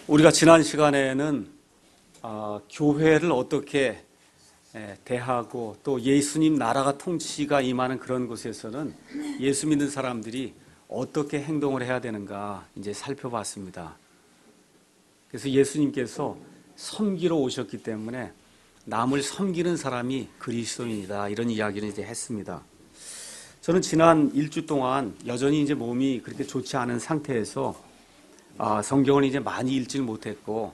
우리가 지난 시간에는 교회를 어떻게 대하고 또 예수님 나라가 통치가 임하는 그런 곳에서는 예수 믿는 사람들이 어떻게 행동을 해야 되는가 이제 살펴봤습니다. 그래서 예수님께서 섬기러 오셨기 때문에 남을 섬기는 사람이 그리스도인이다, 이런 이야기를 이제 했습니다. 저는 지난 일주 동안 여전히 이제 몸이 그렇게 좋지 않은 상태에서 성경을 이제 많이 읽지는 못했고,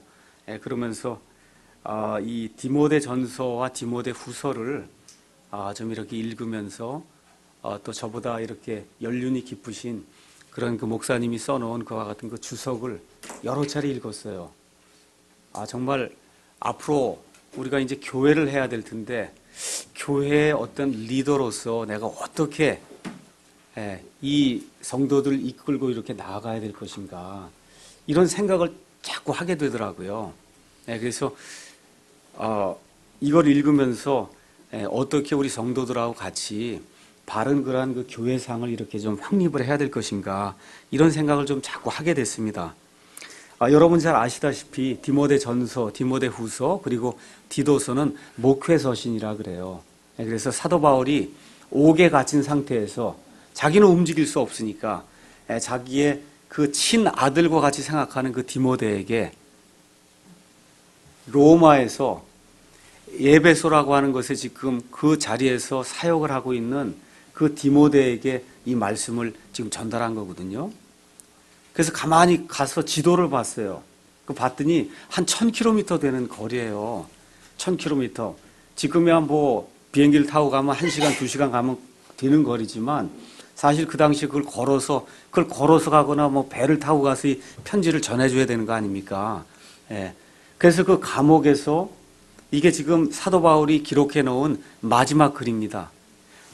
그러면서 이 디모데 전서와 디모데 후서를 좀 이렇게 읽으면서 또 저보다 이렇게 연륜이 깊으신 그런 그 목사님이 써놓은 그와 같은 그 주석을 여러 차례 읽었어요. 정말 앞으로 우리가 이제 교회를 해야 될 텐데, 교회의 어떤 리더로서 내가 어떻게 이 성도들을 이끌고 이렇게 나아가야 될 것인가, 이런 생각을 자꾸 하게 되더라고요. 그래서 이걸 읽으면서 어떻게 우리 성도들하고 같이 바른 그러한 그 교회상을 이렇게 좀 확립을 해야 될 것인가, 이런 생각을 좀 자꾸 하게 됐습니다. 여러분 잘 아시다시피 디모데 전서, 디모데 후서, 그리고 디도서는 목회서신이라 그래요. 그래서 사도 바울이 옥에 갇힌 상태에서 자기는 움직일 수 없으니까 자기의 그 친아들과 같이 생각하는 그 디모데에게 로마에서 에베소라고 하는 것에 지금 그 자리에서 사역을 하고 있는 그 디모데에게 이 말씀을 지금 전달한 거거든요. 그래서 가만히 가서 지도를 봤어요. 봤더니 한 1000km 되는 거리예요. 1000km. 지금이야 뭐 비행기를 타고 가면 1시간, 2시간 가면 되는 거리지만, 사실 그 당시 그걸 걸어서 가거나 뭐 배를 타고 가서 이 편지를 전해줘야 되는 거 아닙니까? 그래서 그 감옥에서 이게 지금 사도 바울이 기록해 놓은 마지막 글입니다.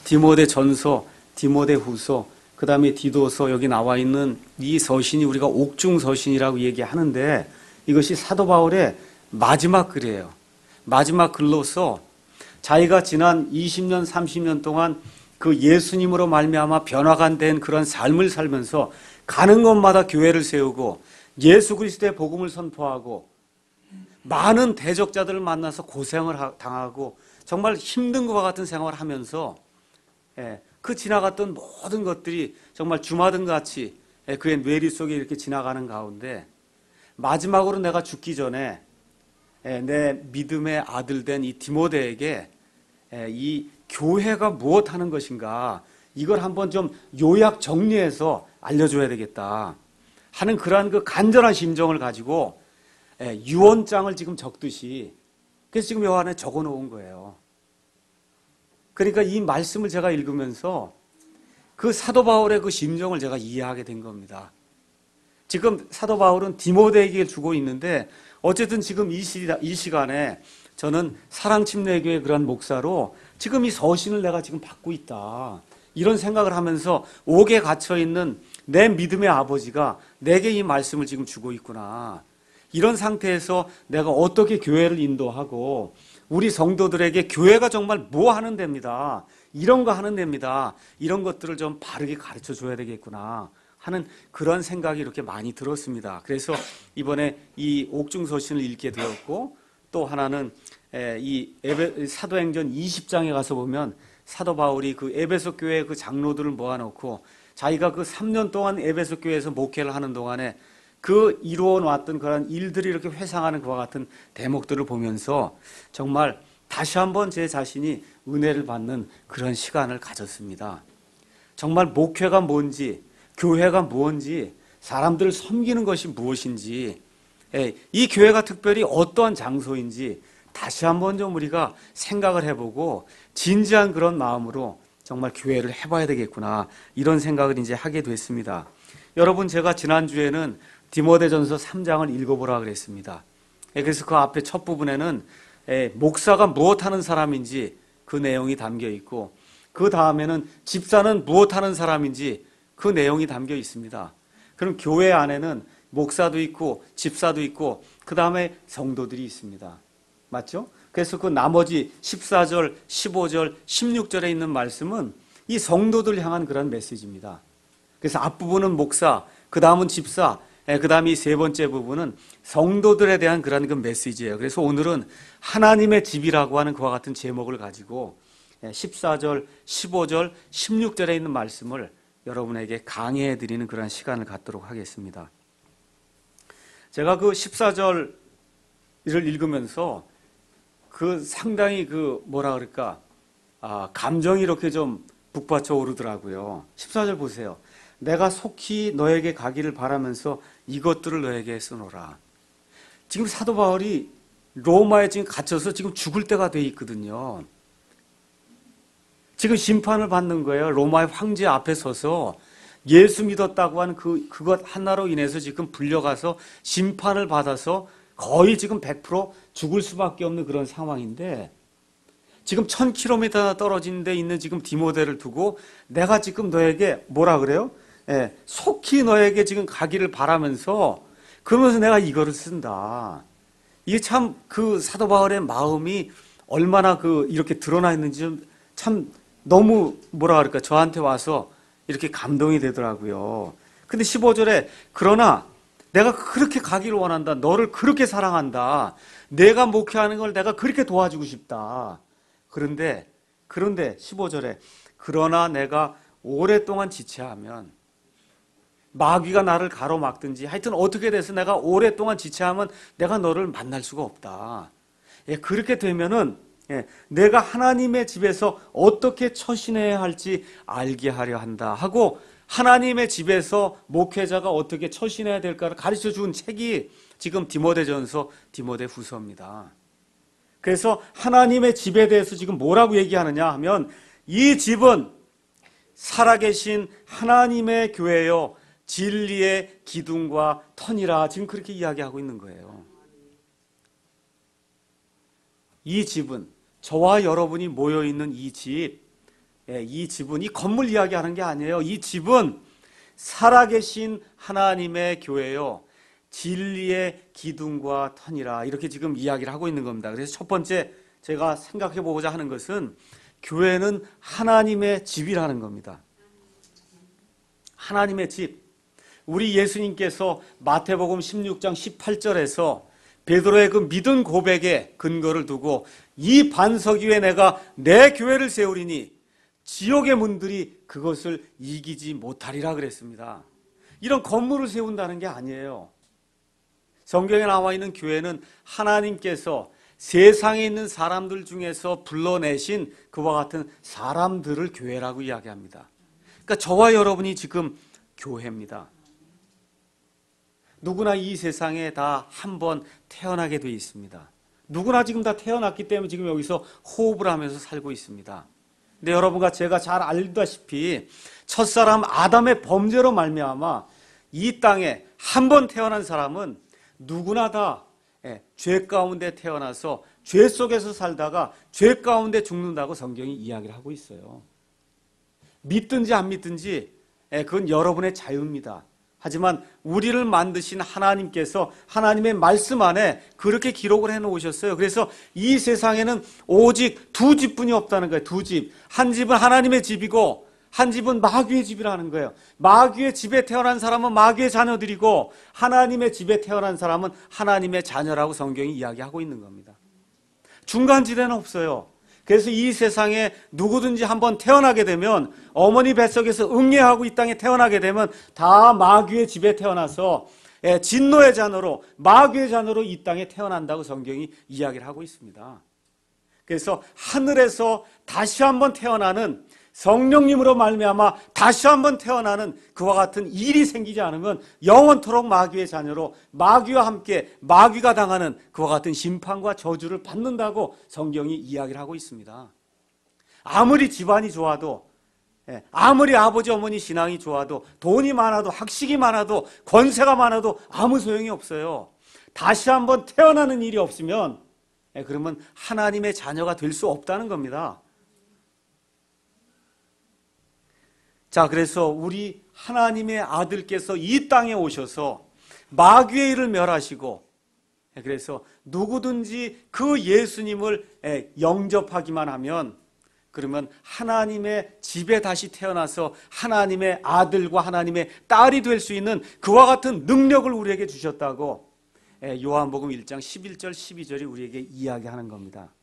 디모데 전서, 디모데 후서, 그 다음에 디도서, 여기 나와 있는 이 서신이 우리가 옥중 서신이라고 얘기하는데, 이것이 사도 바울의 마지막 글이에요. 마지막 글로서 자기가 지난 20년, 30년 동안 그 예수님으로 말미암아 변화가 된 그런 삶을 살면서 가는 곳마다 교회를 세우고 예수 그리스도의 복음을 선포하고 많은 대적자들을 만나서 고생을 당하고 정말 힘든 것과 같은 생활을 하면서 그 지나갔던 모든 것들이 정말 주마등 같이 그의 뇌리 속에 이렇게 지나가는 가운데, 마지막으로 내가 죽기 전에 내 믿음의 아들 된 이 디모데에게 이 교회가 무엇 하는 것인가, 이걸 한번 좀 요약 정리해서 알려줘야 되겠다 하는 그러한 그 간절한 심정을 가지고 유언장을 지금 적듯이, 그래서 지금 요 안에 적어 놓은 거예요. 그러니까 이 말씀을 제가 읽으면서 그 사도 바울의 그 심정을 제가 이해하게 된 겁니다. 지금 사도 바울은 디모데에게 주고 있는데, 어쨌든 지금 이 시간에 저는 사랑침례교회 그런 목사로 지금 이 서신을 내가 지금 받고 있다, 이런 생각을 하면서 옥에 갇혀있는 내 믿음의 아버지가 내게 이 말씀을 지금 주고 있구나, 이런 상태에서 내가 어떻게 교회를 인도하고 우리 성도들에게 교회가 정말 뭐 하는 데입니다, 이런 거 하는 데입니다, 이런 것들을 좀 바르게 가르쳐 줘야 되겠구나 하는 그런 생각이 이렇게 많이 들었습니다. 그래서 이번에 이 옥중서신을 읽게 되었고, 또 하나는 이 사도행전 20장에 가서 보면 사도 바울이 그 에베소 교회 그 장로들을 모아놓고 자기가 그 3년 동안 에베소 교회에서 목회를 하는 동안에 그 이루어 놨던 그런 일들이 이렇게 회상하는 것과 같은 대목들을 보면서 정말 다시 한번 제 자신이 은혜를 받는 그런 시간을 가졌습니다. 정말 목회가 뭔지, 교회가 무엇인지, 사람들을 섬기는 것이 무엇인지, 이 교회가 특별히 어떠한 장소인지 다시 한번 좀 우리가 생각을 해보고 진지한 그런 마음으로 정말 교회를 해봐야 되겠구나, 이런 생각을 이제 하게 됐습니다. 여러분, 제가 지난주에는 디모데전서 3장을 읽어보라 그랬습니다. 그래서 그 앞에 첫 부분에는 목사가 무엇하는 사람인지 그 내용이 담겨 있고, 그 다음에는 집사는 무엇하는 사람인지 그 내용이 담겨 있습니다. 그럼 교회 안에는 목사도 있고 집사도 있고 그 다음에 성도들이 있습니다. 맞죠? 그래서 그 나머지 14절, 15절, 16절에 있는 말씀은 이 성도들 향한 그런 메시지입니다. 그래서 앞부분은 목사, 그 다음은 집사, 그 다음에 이 세 번째 부분은 성도들에 대한 그런 그 메시지예요. 그래서 오늘은 하나님의 집이라고 하는 그와 같은 제목을 가지고 14절, 15절, 16절에 있는 말씀을 여러분에게 강해해 드리는 그런 시간을 갖도록 하겠습니다. 제가 그 14절을 읽으면서 그 상당히 그 뭐라 그럴까, 감정이 이렇게 좀 북받쳐 오르더라고요. 14절 보세요. 내가 속히 너에게 가기를 바라면서 이것들을 너에게 쓰노라. 지금 사도 바울이 로마에 지금 갇혀서 지금 죽을 때가 돼 있거든요. 지금 심판을 받는 거예요. 로마의 황제 앞에 서서 예수 믿었다고 하는 그것 하나로 인해서 지금 불려가서 심판을 받아서 거의 지금 100% 죽을 수밖에 없는 그런 상황인데, 지금 1000km나 떨어진 데 있는 지금 디모데를 두고 내가 지금 너에게 뭐라 그래요? 속히 너에게 지금 가기를 바라면서, 그러면서 내가 이거를 쓴다. 이게 참 그 사도 바울의 마음이 얼마나 이렇게 드러나 있는지 참 너무 뭐라 그럴까, 저한테 와서 이렇게 감동이 되더라고요. 근데 15절에 그러나 내가 그렇게 가기를 원한다. 너를 그렇게 사랑한다. 내가 목회하는 걸 내가 그렇게 도와주고 싶다. 그런데 15절에 그러나 내가 오랫동안 지체하면, 마귀가 나를 가로막든지 하여튼 어떻게 돼서 내가 오랫동안 지체하면 내가 너를 만날 수가 없다. 그렇게 되면은 내가 하나님의 집에서 어떻게 처신해야 할지 알게 하려 한다 하고, 하나님의 집에서 목회자가 어떻게 처신해야 될까를 가르쳐 준 책이 지금 디모데전서, 디모데후서입니다. 그래서 하나님의 집에 대해서 지금 뭐라고 얘기하느냐 하면, 이 집은 살아계신 하나님의 교회요 진리의 기둥과 터니라, 지금 그렇게 이야기하고 있는 거예요. 이 집은, 저와 여러분이 모여있는 이 집, 이 집은 이 건물 이야기하는 게 아니에요. 이 집은 살아계신 하나님의 교회요 진리의 기둥과 터니라, 이렇게 지금 이야기를 하고 있는 겁니다. 그래서 첫 번째 제가 생각해 보고자 하는 것은, 교회는 하나님의 집이라는 겁니다. 하나님의 집. 우리 예수님께서 마태복음 16장 18절에서 베드로의 그 믿음 고백에 근거를 두고, 이 반석 위에 내가 내 교회를 세우리니 지옥의 문들이 그것을 이기지 못하리라 그랬습니다. 이런 건물을 세운다는 게 아니에요. 성경에 나와 있는 교회는 하나님께서 세상에 있는 사람들 중에서 불러내신 그와 같은 사람들을 교회라고 이야기합니다. 그러니까 저와 여러분이 지금 교회입니다. 누구나 이 세상에 다 한 번 태어나게 되어 있습니다. 누구나 지금 다 태어났기 때문에 지금 여기서 호흡을 하면서 살고 있습니다. 근데 여러분과 제가 잘 알다시피 첫사람 아담의 범죄로 말미암아 이 땅에 한 번 태어난 사람은 누구나 다 죄 가운데 태어나서 죄 속에서 살다가 죄 가운데 죽는다고 성경이 이야기를 하고 있어요. 믿든지 안 믿든지 그건 여러분의 자유입니다. 하지만 우리를 만드신 하나님께서 하나님의 말씀 안에 그렇게 기록을 해놓으셨어요. 그래서 이 세상에는 오직 두 집뿐이 없다는 거예요. 두 집. 한 집은 하나님의 집이고 한 집은 마귀의 집이라는 거예요. 마귀의 집에 태어난 사람은 마귀의 자녀들이고, 하나님의 집에 태어난 사람은 하나님의 자녀라고 성경이 이야기하고 있는 겁니다. 중간지대는 없어요. 그래서 이 세상에 누구든지 한번 태어나게 되면, 어머니 뱃속에서 응애하고 이 땅에 태어나게 되면 다 마귀의 집에 태어나서 진노의 자녀로, 마귀의 자녀로 이 땅에 태어난다고 성경이 이야기를 하고 있습니다. 그래서 하늘에서 다시 한번 태어나는, 성령님으로 말미암아 다시 한번 태어나는 그와 같은 일이 생기지 않으면 영원토록 마귀의 자녀로, 마귀와 함께 마귀가 당하는 그와 같은 심판과 저주를 받는다고 성경이 이야기를 하고 있습니다. 아무리 집안이 좋아도, 아무리 아버지 어머니 신앙이 좋아도, 돈이 많아도, 학식이 많아도, 권세가 많아도 아무 소용이 없어요. 다시 한번 태어나는 일이 없으면 그러면 하나님의 자녀가 될 수 없다는 겁니다. 자, 그래서 우리 하나님의 아들께서 이 땅에 오셔서 마귀의 일을 멸하시고, 그래서 누구든지 그 예수님을 영접하기만 하면 그러면 하나님의 집에 다시 태어나서 하나님의 아들과 하나님의 딸이 될 수 있는 그와 같은 능력을 우리에게 주셨다고 요한복음 1장 11절 12절이 우리에게 이야기하는 겁니다.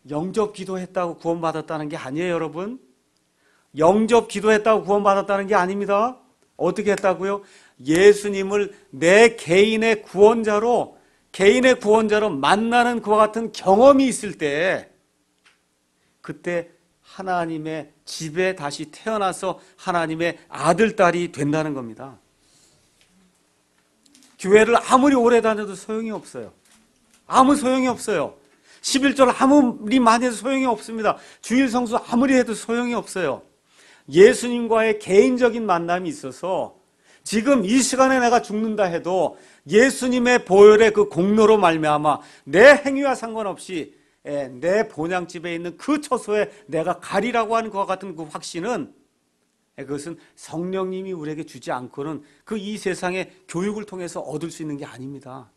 영접 기도했다고 구원받았다는 게 아니에요, 여러분. 영접 기도했다고 구원받았다는 게 아닙니다. 어떻게 했다고요? 예수님을 내 개인의 구원자로 만나는 그와 같은 경험이 있을 때, 그때 하나님의 집에 다시 태어나서 하나님의 아들, 딸이 된다는 겁니다. 교회를 아무리 오래 다녀도 소용이 없어요. 아무 소용이 없어요. 11절 아무리 많이 해도 소용이 없습니다. 주일 성수 아무리 해도 소용이 없어요. 예수님과의 개인적인 만남이 있어서 지금 이 시간에 내가 죽는다 해도 예수님의 보혈의 그 공로로 말미암아 내 행위와 상관없이 내 본향집에 있는 그 처소에 내가 가리라고 하는 것과 같은 그 확신은, 그것은 성령님이 우리에게 주지 않고는 그 이 세상의 교육을 통해서 얻을 수 있는 게 아닙니다.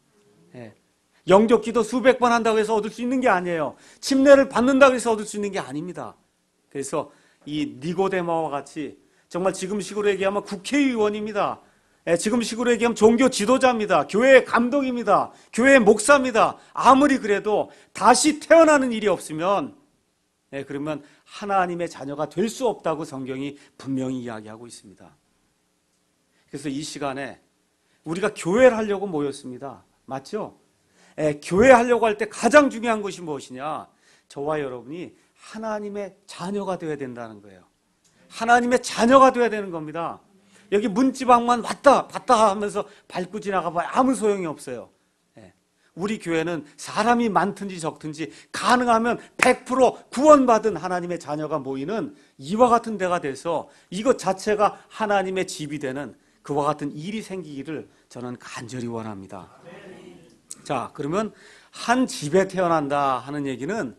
영접 기도 수백 번 한다고 해서 얻을 수 있는 게 아니에요. 침례를 받는다고 해서 얻을 수 있는 게 아닙니다. 그래서 이 니고데모와 같이 정말 지금식으로 얘기하면 국회의원입니다. 지금식으로 얘기하면 종교 지도자입니다. 교회의 감독입니다. 교회의 목사입니다. 아무리 그래도 다시 태어나는 일이 없으면 그러면 하나님의 자녀가 될 수 없다고 성경이 분명히 이야기하고 있습니다. 그래서 이 시간에 우리가 교회를 하려고 모였습니다. 맞죠? 교회 하려고 할 때 가장 중요한 것이 무엇이냐? 저와 여러분이 하나님의 자녀가 되어야 된다는 거예요. 하나님의 자녀가 되어야 되는 겁니다. 여기 문지방만 왔다 갔다 하면서 밟고 지나가 봐야 아무 소용이 없어요. 우리 교회는 사람이 많든지 적든지 가능하면 100% 구원받은 하나님의 자녀가 모이는 이와 같은 데가 돼서 이것 자체가 하나님의 집이 되는 그와 같은 일이 생기기를 저는 간절히 원합니다. 자, 그러면 한 집에 태어난다 하는 얘기는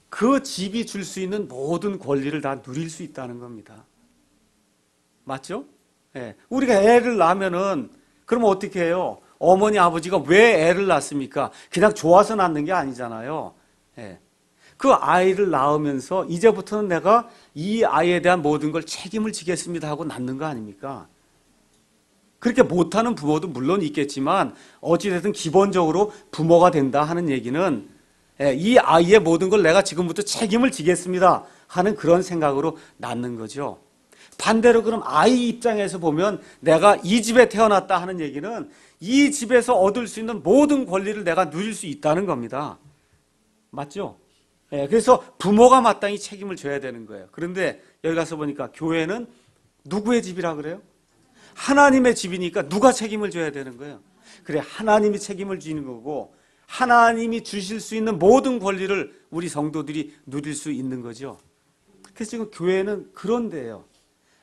그 집이 줄 수 있는 모든 권리를 다 누릴 수 있다는 겁니다. 맞죠? 우리가 애를 낳으면은 그러면 어떻게 해요? 어머니 아버지가 왜 애를 낳습니까? 그냥 좋아서 낳는 게 아니잖아요. 그 아이를 낳으면서 이제부터는 내가 이 아이에 대한 모든 걸 책임을 지겠습니다 하고 낳는 거 아닙니까? 그렇게 못하는 부모도 물론 있겠지만 어찌됐든 기본적으로 부모가 된다 하는 얘기는 이 아이의 모든 걸 내가 지금부터 책임을 지겠습니다 하는 그런 생각으로 낳는 거죠. 반대로 그럼 아이 입장에서 보면 내가 이 집에 태어났다 하는 얘기는 이 집에서 얻을 수 있는 모든 권리를 내가 누릴 수 있다는 겁니다. 맞죠? 그래서 부모가 마땅히 책임을 져야 되는 거예요. 그런데 여기 가서 보니까 교회는 누구의 집이라 그래요? 하나님의 집이니까 누가 책임을 져야 되는 거예요? 그래, 하나님이 책임을 지는 거고 하나님이 주실 수 있는 모든 권리를 우리 성도들이 누릴 수 있는 거죠. 그래서 지금 교회는 그런 데예요.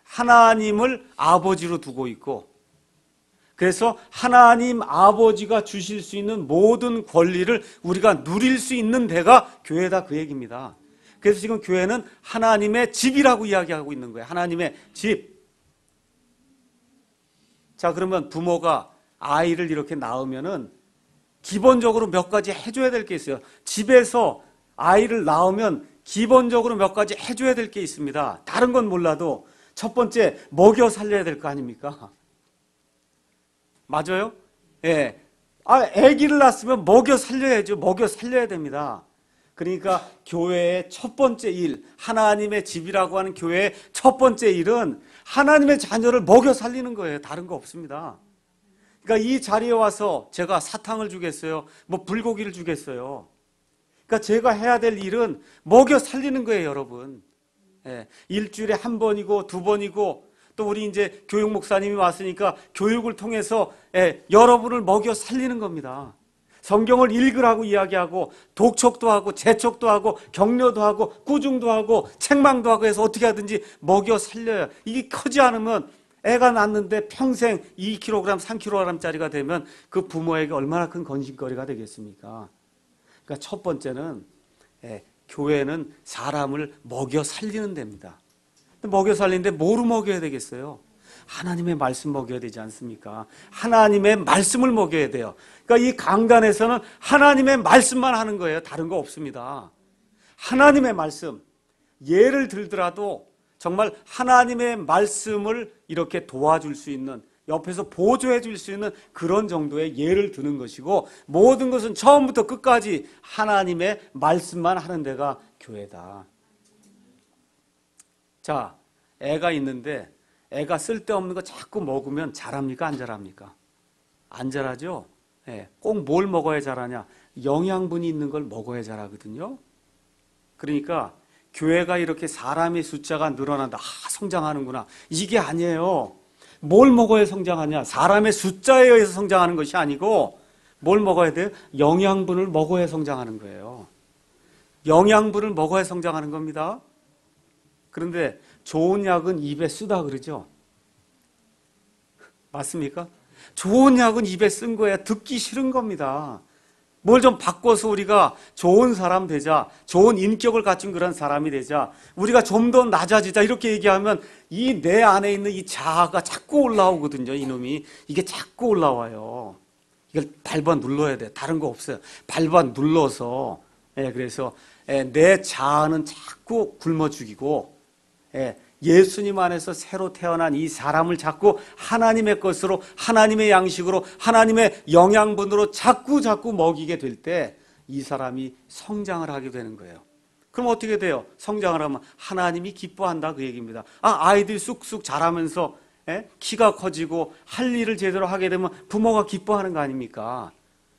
하나님을 아버지로 두고 있고, 그래서 하나님 아버지가 주실 수 있는 모든 권리를 우리가 누릴 수 있는 데가 교회다, 그 얘기입니다. 그래서 지금 교회는 하나님의 집이라고 이야기하고 있는 거예요. 하나님의 집. 자, 그러면 부모가 아이를 이렇게 낳으면은 기본적으로 몇 가지 해줘야 될 게 있어요. 집에서 아이를 낳으면 기본적으로 몇 가지 해줘야 될 게 있습니다. 다른 건 몰라도 첫 번째, 먹여 살려야 될 거 아닙니까? 맞아요? 아기를 낳았으면 먹여 살려야죠. 먹여 살려야 됩니다. 그러니까 교회의 첫 번째 일, 하나님의 집이라고 하는 교회의 첫 번째 일은 하나님의 자녀를 먹여 살리는 거예요. 다른 거 없습니다. 그러니까 이 자리에 와서 제가 사탕을 주겠어요? 뭐 불고기를 주겠어요? 그러니까 제가 해야 될 일은 먹여 살리는 거예요, 여러분. 일주일에 한 번이고 두 번이고 또 우리 이제 교육 목사님이 왔으니까 교육을 통해서 여러분을 먹여 살리는 겁니다. 성경을 읽으라고 이야기하고 독촉도 하고 재촉도 하고 격려도 하고 꾸중도 하고 책망도 하고 해서 어떻게 하든지 먹여 살려요. 이게 크지 않으면 애가 낳는데 평생 2kg, 3kg짜리가 되면 그 부모에게 얼마나 큰 건심거리가 되겠습니까? 그러니까 첫 번째는 교회는 사람을 먹여 살리는 데입니다. 먹여 살리는데 뭐로 먹여야 되겠어요? 하나님의 말씀 먹여야 되지 않습니까? 하나님의 말씀을 먹여야 돼요. 그러니까 이 강단에서는 하나님의 말씀만 하는 거예요. 다른 거 없습니다. 하나님의 말씀, 예를 들더라도 정말 하나님의 말씀을 이렇게 도와줄 수 있는, 옆에서 보조해 줄 수 있는 그런 정도의 예를 드는 것이고, 모든 것은 처음부터 끝까지 하나님의 말씀만 하는 데가 교회다. 자, 애가 있는데 애가 쓸데없는 거 자꾸 먹으면 자랍니까? 안 자랍니까? 안 자라죠? 예, 꼭 뭘 먹어야 자라냐? 영양분이 있는 걸 먹어야 자라거든요. 그러니까 교회가 이렇게 사람의 숫자가 늘어난다, 성장하는구나, 이게 아니에요. 뭘 먹어야 성장하냐? 사람의 숫자에 의해서 성장하는 것이 아니고 뭘 먹어야 돼요? 영양분을 먹어야 성장하는 거예요. 영양분을 먹어야 성장하는 겁니다. 그런데 좋은 약은 입에 쓰다 그러죠. 맞습니까? 좋은 약은 입에 쓴 거야. 듣기 싫은 겁니다. 뭘 좀 바꿔서 우리가 좋은 사람 되자, 좋은 인격을 갖춘 그런 사람이 되자, 우리가 좀 더 낮아지자, 이렇게 얘기하면 이 내 안에 있는 이 자아가 자꾸 올라오거든요. 이놈이 이게 자꾸 올라와요. 이걸 밟아 눌러야 돼. 다른 거 없어요. 밟아 눌러서. 그래서 내 자아는 자꾸 굶어 죽이고, 예수님 안에서 새로 태어난 이 사람을 자꾸 하나님의 것으로, 하나님의 양식으로, 하나님의 영양분으로 자꾸 먹이게 될 때 이 사람이 성장을 하게 되는 거예요. 그럼 어떻게 돼요? 성장을 하면 하나님이 기뻐한다, 그 얘기입니다. 아이들이 쑥쑥 자라면서 키가 커지고 할 일을 제대로 하게 되면 부모가 기뻐하는 거 아닙니까?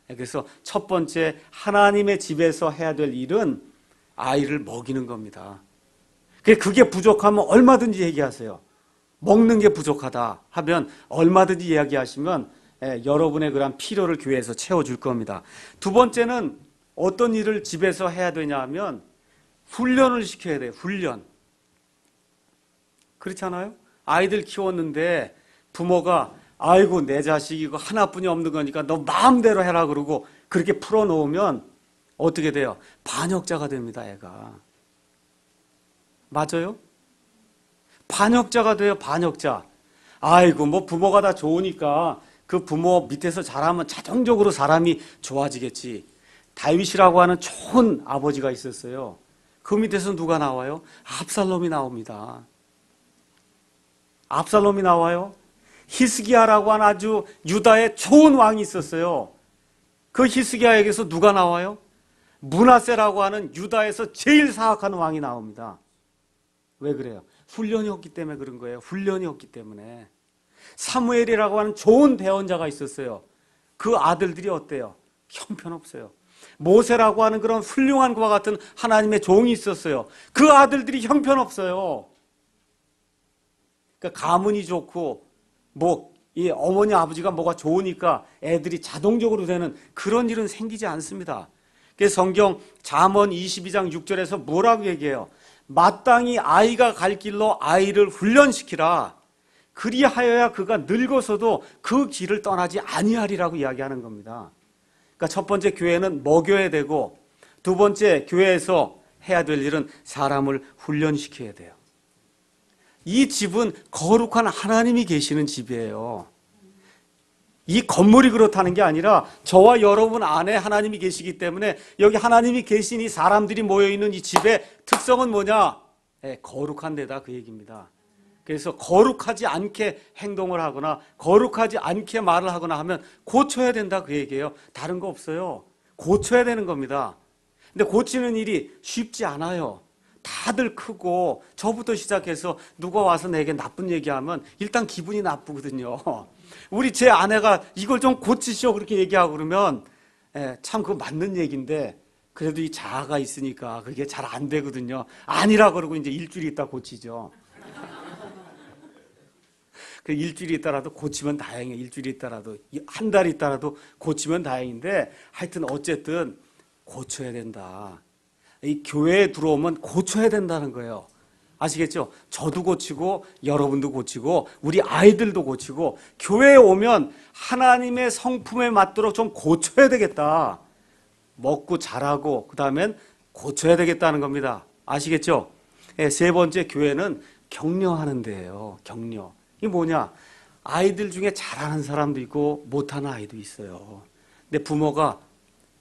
그래서 첫 번째, 하나님의 집에서 해야 될 일은 아이를 먹이는 겁니다. 그게 부족하면 얼마든지 얘기하세요. 먹는 게 부족하다 하면 얼마든지 이야기하시면 여러분의 그런 필요를 교회에서 채워줄 겁니다. 두 번째는 어떤 일을 집에서 해야 되냐 하면 훈련을 시켜야 돼요. 훈련. 그렇잖아요? 아이들 키웠는데 부모가 아이고 내 자식 이거 하나뿐이 없는 거니까 너 마음대로 해라 그러고 그렇게 풀어놓으면 어떻게 돼요? 반역자가 됩니다, 애가. 맞아요? 반역자가 돼요, 반역자. 아이고, 뭐 부모가 다 좋으니까 그 부모 밑에서 자라면 자동적으로 사람이 좋아지겠지. 다윗이라고 하는 좋은 아버지가 있었어요. 그 밑에서 누가 나와요? 압살롬이 나옵니다. 압살롬이 나와요. 히스기야라고 하는 아주 유다의 좋은 왕이 있었어요. 그 히스기야에게서 누가 나와요? 므낫세라고 하는 유다에서 제일 사악한 왕이 나옵니다. 왜 그래요? 훈련이 없기 때문에 그런 거예요. 훈련이 없기 때문에. 사무엘이라고 하는 좋은 대언자가 있었어요. 그 아들들이 어때요? 형편없어요. 모세라고 하는 그런 훌륭한 그와 같은 하나님의 종이 있었어요. 그 아들들이 형편없어요. 그러니까 가문이 좋고 이 어머니 아버지가 뭐가 좋으니까 애들이 자동적으로 되는 그런 일은 생기지 않습니다. 그래서 성경 잠언 22장 6절에서 뭐라고 얘기해요? 마땅히 아이가 갈 길로 아이를 훈련시키라. 그리하여야 그가 늙어서도 그 길을 떠나지 아니하리라고 이야기하는 겁니다. 그러니까 첫 번째, 교회는 먹여야 되고, 두 번째, 교회에서 해야 될 일은 사람을 훈련시켜야 돼요. 이 집은 거룩한 하나님이 계시는 집이에요. 이 건물이 그렇다는 게 아니라 저와 여러분 안에 하나님이 계시기 때문에 여기 하나님이 계신 이 사람들이 모여있는 이 집의 특성은 뭐냐? 거룩한 데다, 그 얘기입니다. 그래서 거룩하지 않게 행동을 하거나 거룩하지 않게 말을 하거나 하면 고쳐야 된다, 그 얘기예요. 다른 거 없어요. 고쳐야 되는 겁니다. 근데 고치는 일이 쉽지 않아요. 다들 크고 저부터 시작해서 누가 와서 내게 나쁜 얘기하면 일단 기분이 나쁘거든요. 우리 제 아내가 이걸 좀 고치시오 그렇게 얘기하고 그러면 참 그거 맞는 얘기인데 그래도 이 자아가 있으니까 그게 잘 안 되거든요. 아니라 그러고 이제 일주일 있다 고치죠. 그 일주일 있다라도 고치면 다행이에요. 일주일 있다라도 한 달 있다라도 고치면 다행인데 하여튼 어쨌든 고쳐야 된다. 이 교회에 들어오면 고쳐야 된다는 거예요. 아시겠죠? 저도 고치고 여러분도 고치고 우리 아이들도 고치고 교회에 오면 하나님의 성품에 맞도록 좀 고쳐야 되겠다. 먹고 자라고 그 다음엔 고쳐야 되겠다는 겁니다. 아시겠죠? 세 번째, 교회는 격려하는 데예요. 격려. 이게 뭐냐? 아이들 중에 잘하는 사람도 있고 못하는 아이도 있어요. 근데 부모가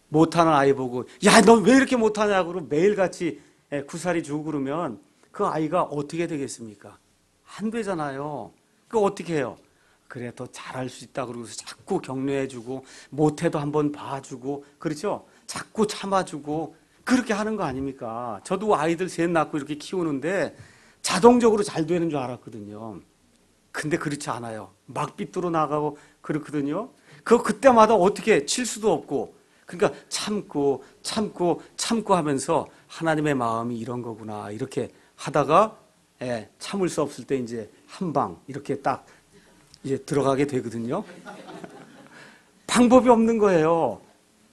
못하는 아이 보고 야, 너 왜 이렇게 못하냐고 매일같이 구살이 주고 그러면 그 아이가 어떻게 되겠습니까? 안 되잖아요. 그 어떻게 해요? 그래 더 잘할 수 있다 그러고서 자꾸 격려해주고 못해도 한번 봐주고 그렇죠? 자꾸 참아주고 그렇게 하는 거 아닙니까? 저도 아이들 셋 낳고 이렇게 키우는데 자동적으로 잘 되는 줄 알았거든요. 근데 그렇지 않아요. 막 삐뚤어 나가고 그렇거든요. 그때마다 어떻게 칠 수도 없고 그러니까 참고 하면서 하나님의 마음이 이런 거구나 이렇게 하다가 참을 수 없을 때 이제 한 방 이렇게 딱 이제 들어가게 되거든요. 방법이 없는 거예요.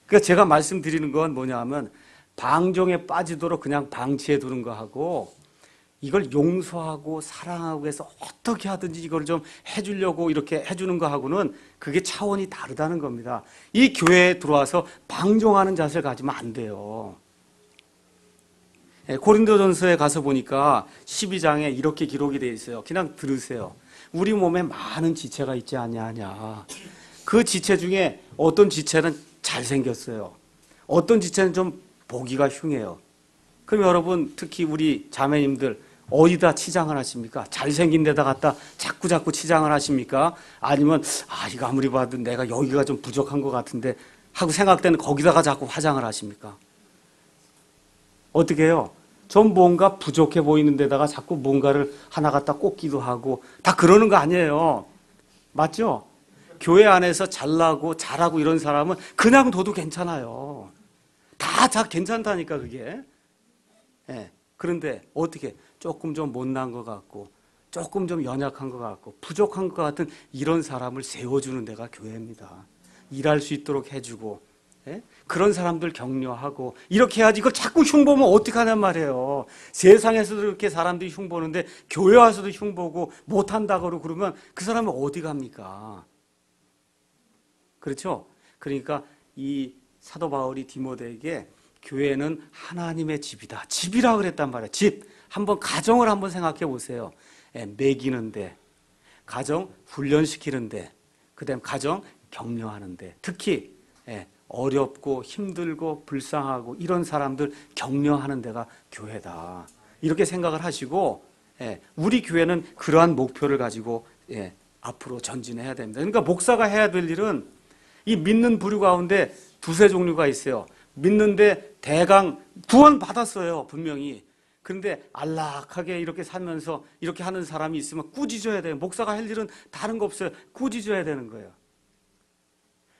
그러니까 제가 말씀드리는 건 뭐냐면 방종에 빠지도록 그냥 방치해 두는 거하고 이걸 용서하고 사랑하고 해서 어떻게 하든지 이걸 좀 해주려고 이렇게 해주는 거하고는 그게 차원이 다르다는 겁니다. 이 교회에 들어와서 방종하는 자세를 가지면 안 돼요. 고린도전서에 가서 보니까 12장에 이렇게 기록이 되어 있어요. 그냥 들으세요. 우리 몸에 많은 지체가 있지 않냐. 그 지체 중에 어떤 지체는 잘생겼어요. 어떤 지체는 좀 보기가 흉해요. 그럼 여러분 특히 우리 자매님들 어디다 치장을 하십니까? 잘생긴 데다 갖다 자꾸 치장을 하십니까? 아니면 이거 아무리 봐도 내가 여기가 좀 부족한 것 같은데 하고 생각되는 거기다가 자꾸 화장을 하십니까? 어떻게 해요? 좀 뭔가 부족해 보이는 데다가 자꾸 뭔가를 하나 갖다 꽂기도 하고 다 그러는 거 아니에요. 맞죠? 교회 안에서 잘나고 잘하고 이런 사람은 그냥 둬도 괜찮아요. 다 괜찮다니까 그게. 그런데 어떻게 조금 좀 못난 것 같고 조금 좀 연약한 것 같고 부족한 것 같은 이런 사람을 세워주는 데가 교회입니다. 일할 수 있도록 해주고 그런 사람들 격려하고 이렇게 해야지. 이걸 자꾸 흉보면 어떡하냔 말이에요. 세상에서도 이렇게 사람들이 흉보는데 교회 와서도 흉보고 못한다고 그러면 그 사람은 어디 갑니까? 그렇죠? 그러니까 이 사도 바울이 디모데에게 교회는 하나님의 집이다. 집이라고 그랬단 말이에요. 집. 한번 가정을 한번 생각해 보세요. 먹이는데, 가정 훈련시키는데, 그다음 가정 격려하는데, 특히 어렵고 힘들고 불쌍하고 이런 사람들 격려하는 데가 교회다. 이렇게 생각을 하시고 우리 교회는 그러한 목표를 가지고 앞으로 전진해야 됩니다. 그러니까 목사가 해야 될 일은 이 믿는 부류 가운데 두세 종류가 있어요. 믿는데 대강 구원 받았어요, 분명히. 그런데 안락하게 이렇게 살면서 이렇게 하는 사람이 있으면 꾸짖어야 돼요. 목사가 할 일은 다른 거 없어요. 꾸짖어야 되는 거예요.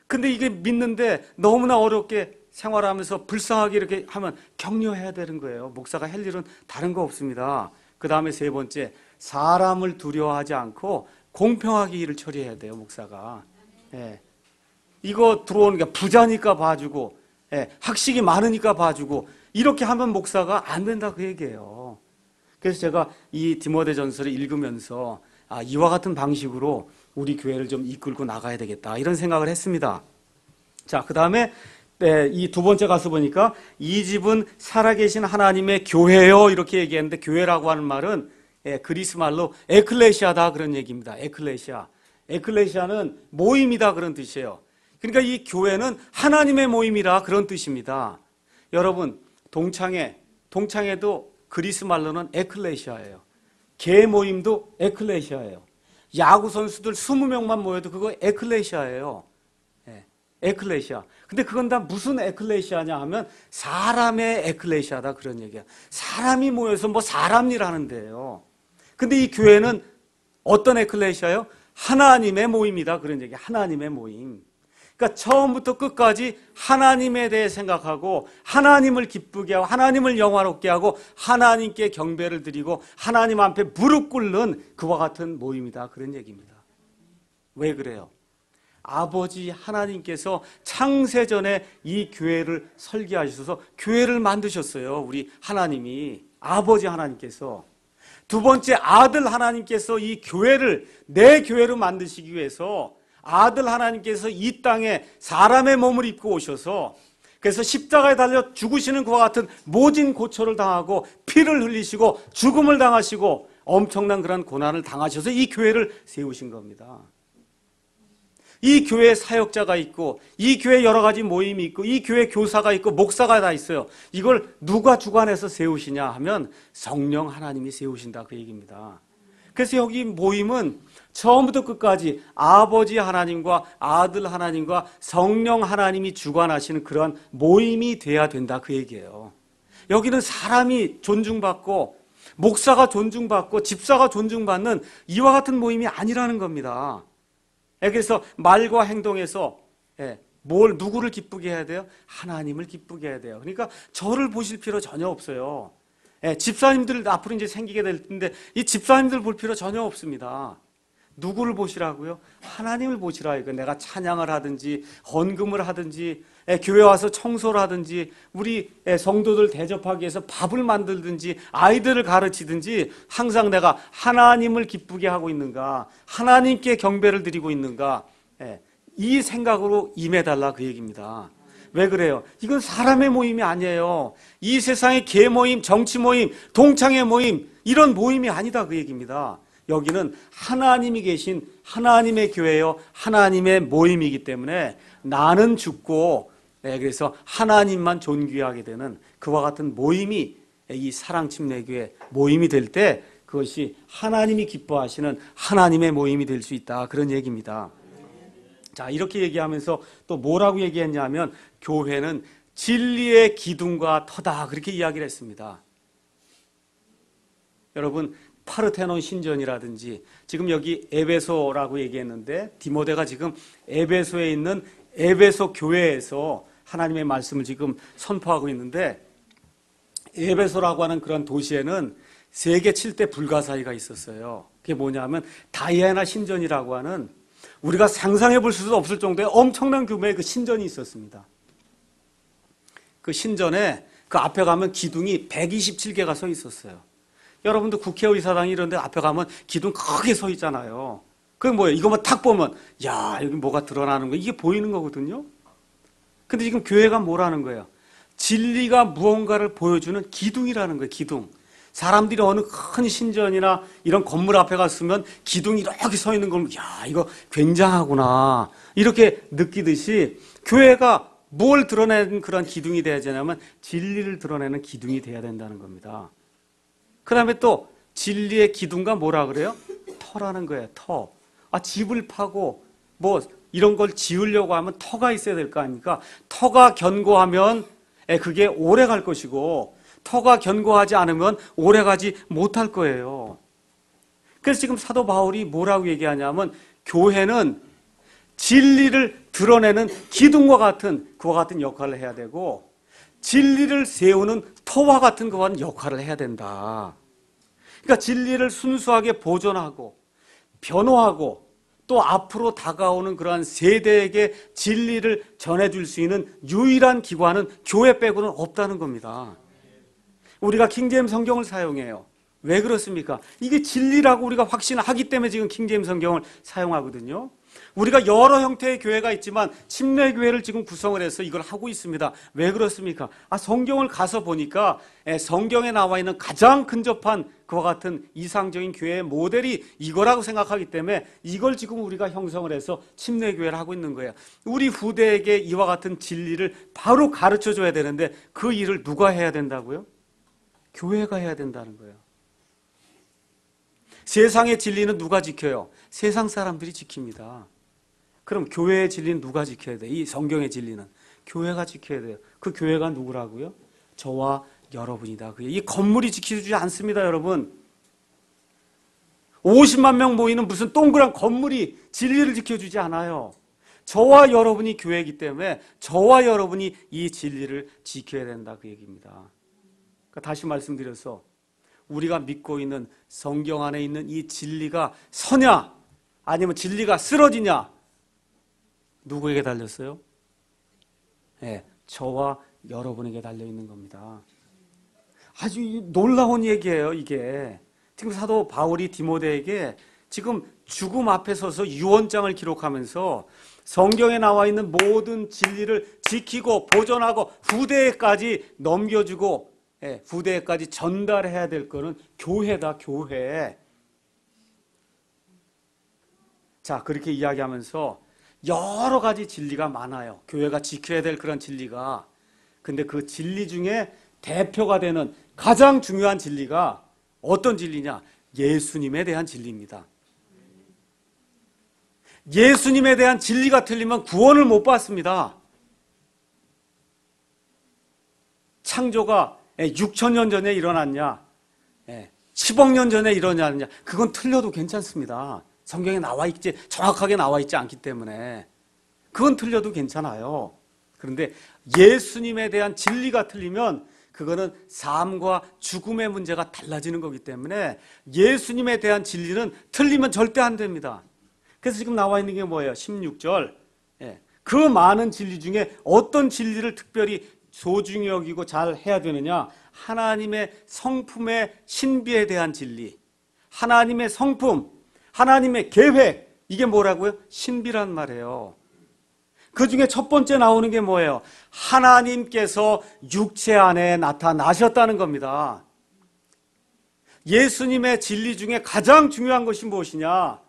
근데 이게 믿는데 너무나 어렵게 생활하면서 불쌍하게 이렇게 하면 격려해야 되는 거예요. 목사가 할 일은 다른 거 없습니다. 그 다음에 세 번째, 사람을 두려워하지 않고 공평하게 일을 처리해야 돼요, 목사가. 이거 들어오는 게 부자니까 봐주고 학식이 많으니까 봐주고 이렇게 하면 목사가 안 된다 그 얘기예요. 그래서 제가 이 디모데전서를 읽으면서 이와 같은 방식으로 우리 교회를 좀 이끌고 나가야 되겠다 이런 생각을 했습니다. 자, 그 다음에 이 두 번째 가서 보니까 이 집은 살아계신 하나님의 교회요 이렇게 얘기했는데 교회라고 하는 말은 그리스 말로 에클레시아다 그런 얘기입니다. 에클레시아는 모임이다 그런 뜻이에요. 그러니까 이 교회는 하나님의 모임이라 그런 뜻입니다. 여러분 동창회도 그리스 말로는 에클레시아예요. 개 모임도 에클레시아예요. 야구 선수들 20명만 모여도 그거 에클레시아예요. 에클레시아. 근데 그건 다 무슨 에클레시아냐 하면 사람의 에클레시아다 그런 얘기야. 사람이 모여서 뭐 사람 일 하는데요. 근데 이 교회는 어떤 에클레시아예요? 하나님의 모임이다 그런 얘기야. 하나님의 모임. 그러니까 처음부터 끝까지 하나님에 대해 생각하고 하나님을 기쁘게 하고 하나님을 영화롭게 하고 하나님께 경배를 드리고 하나님 앞에 무릎 꿇는 그와 같은 모임이다 그런 얘기입니다. 왜 그래요? 아버지 하나님께서 창세전에 이 교회를 설계하셔서 교회를 만드셨어요. 우리 하나님이 아버지 하나님께서. 두 번째 아들 하나님께서 이 교회를 내 교회로 만드시기 위해서 아들 하나님께서 이 땅에 사람의 몸을 입고 오셔서 그래서 십자가에 달려 죽으시는 그와 같은 모진 고초를 당하고 피를 흘리시고 죽음을 당하시고 엄청난 그런 고난을 당하셔서 이 교회를 세우신 겁니다. 이 교회에 사역자가 있고 이 교회에 여러 가지 모임이 있고 이 교회에 교사가 있고 목사가 다 있어요. 이걸 누가 주관해서 세우시냐 하면 성령 하나님이 세우신다 그 얘기입니다. 그래서 여기 모임은 처음부터 끝까지 아버지 하나님과 아들 하나님과 성령 하나님이 주관하시는 그런 모임이 돼야 된다 그 얘기예요. 여기는 사람이 존중받고 목사가 존중받고 집사가 존중받는 이와 같은 모임이 아니라는 겁니다. 그래서 말과 행동에서 누구를 기쁘게 해야 돼요? 하나님을 기쁘게 해야 돼요. 그러니까 저를 보실 필요 전혀 없어요. 집사님들 앞으로 이제 생기게 될 텐데 이 집사님들 볼 필요 전혀 없습니다. 누구를 보시라고요? 하나님을 보시라. 이거 내가 찬양을 하든지 헌금을 하든지 교회 와서 청소를 하든지 우리 성도들 대접하기 위해서 밥을 만들든지 아이들을 가르치든지 항상 내가 하나님을 기쁘게 하고 있는가, 하나님께 경배를 드리고 있는가, 이 생각으로 임해달라 그 얘기입니다. 왜 그래요? 이건 사람의 모임이 아니에요. 이 세상의 개 모임, 정치 모임, 동창회 모임 이런 모임이 아니다 그 얘기입니다. 여기는 하나님이 계신 하나님의 교회요, 하나님의 모임이기 때문에 나는 죽고 그래서 하나님만 존귀하게 되는 그와 같은 모임이 이 사랑침례교회 모임이 될 때 그것이 하나님이 기뻐하시는 하나님의 모임이 될 수 있다 그런 얘기입니다. 자, 이렇게 얘기하면서 또 뭐라고 얘기했냐면 교회는 진리의 기둥과 터다 그렇게 이야기를 했습니다. 여러분 파르테논 신전이라든지 지금 여기 에베소라고 얘기했는데 디모데가 지금 에베소에 있는 에베소 교회에서 하나님의 말씀을 지금 선포하고 있는데 에베소라고 하는 그런 도시에는 세계 7대 불가사의가 있었어요. 그게 뭐냐면 다이애나 신전이라고 하는 우리가 상상해 볼 수도 없을 정도의 엄청난 규모의 그 신전이 있었습니다. 그 신전에 그 앞에 가면 기둥이 127개가 서 있었어요. 여러분도 국회의사당 이런 데 앞에 가면 기둥 크게 서 있잖아요. 그게 뭐예요? 이것만 탁 보면 야 여기 뭐가 드러나는 거예요. 이게 보이는 거거든요. 근데 지금 교회가 뭐라는 거예요? 진리가 무언가를 보여주는 기둥이라는 거예요. 기둥. 사람들이 어느 큰 신전이나 이런 건물 앞에 갔으면 기둥이 이렇게 서 있는 걸 야 이거 굉장하구나 이렇게 느끼듯이 교회가 뭘 드러내는 그런 기둥이 돼야 되냐면 진리를 드러내는 기둥이 돼야 된다는 겁니다. 그 다음에 또 진리의 기둥과 뭐라 그래요? 터라는 거예요. 터. 집을 파고 뭐 이런 걸 지으려고 하면 터가 있어야 될 거 아닙니까? 터가 견고하면 그게 오래 갈 것이고 터가 견고하지 않으면 오래 가지 못할 거예요. 그래서 지금 사도 바울이 뭐라고 얘기하냐면 교회는 진리를 드러내는 기둥과 같은 그와 같은 역할을 해야 되고 진리를 세우는 터와 같은 그와 같은 역할을 해야 된다. 그러니까 진리를 순수하게 보존하고 변호하고 또 앞으로 다가오는 그러한 세대에게 진리를 전해줄 수 있는 유일한 기관은 교회 빼고는 없다는 겁니다. 우리가 킹제임스 성경을 사용해요. 왜 그렇습니까? 이게 진리라고 우리가 확신하기 때문에 지금 킹제임스 성경을 사용하거든요. 우리가 여러 형태의 교회가 있지만 침례교회를 지금 구성을 해서 이걸 하고 있습니다. 왜 그렇습니까? 성경을 가서 보니까 성경에 나와 있는 가장 근접한 그와 같은 이상적인 교회의 모델이 이거라고 생각하기 때문에 이걸 지금 우리가 형성을 해서 침례교회를 하고 있는 거예요. 우리 후대에게 이와 같은 진리를 바로 가르쳐줘야 되는데 그 일을 누가 해야 된다고요? 교회가 해야 된다는 거예요. 세상의 진리는 누가 지켜요? 세상 사람들이 지킵니다. 그럼 교회의 진리는 누가 지켜야 돼요? 이 성경의 진리는 교회가 지켜야 돼요. 그 교회가 누구라고요? 저와 여러분이다. 이 건물이 지켜주지 않습니다, 여러분. 50만 명 모이는 무슨 동그란 건물이 진리를 지켜주지 않아요. 저와 여러분이 교회이기 때문에 저와 여러분이 이 진리를 지켜야 된다 그 얘기입니다. 그러니까 다시 말씀드려서 우리가 믿고 있는 성경 안에 있는 이 진리가 서냐 아니면 진리가 쓰러지냐 누구에게 달렸어요? 저와 여러분에게 달려있는 겁니다. 아주 놀라운 얘기예요 이게. 지금 사도 바울이 디모데에게 지금 죽음 앞에 서서 유언장을 기록하면서 성경에 나와 있는 모든 진리를 지키고 보존하고 후대에까지 넘겨주고 후대에까지 전달해야 될 거는 교회다 교회. 자 그렇게 이야기하면서 여러 가지 진리가 많아요. 교회가 지켜야 될 그런 진리가. 근데 그 진리 중에 대표가 되는 가장 중요한 진리가 어떤 진리냐? 예수님에 대한 진리입니다. 예수님에 대한 진리가 틀리면 구원을 못 받습니다. 창조가 6,000년 전에 일어났냐, 10억 년 전에 일어났냐, 그건 틀려도 괜찮습니다. 성경에 나와 있지, 정확하게 나와 있지 않기 때문에 그건 틀려도 괜찮아요. 그런데 예수님에 대한 진리가 틀리면 그거는 삶과 죽음의 문제가 달라지는 거기 때문에 예수님에 대한 진리는 틀리면 절대 안 됩니다. 그래서 지금 나와 있는 게 뭐예요? 16절. 그 많은 진리 중에 어떤 진리를 특별히 소중히 여기고 잘 해야 되느냐? 하나님의 성품의 신비에 대한 진리, 하나님의 성품, 하나님의 계획, 이게 뭐라고요? 신비란 말이에요. 그 중에 첫 번째 나오는 게 뭐예요? 하나님께서 육체 안에 나타나셨다는 겁니다. 예수님의 진리 중에 가장 중요한 것이 무엇이냐?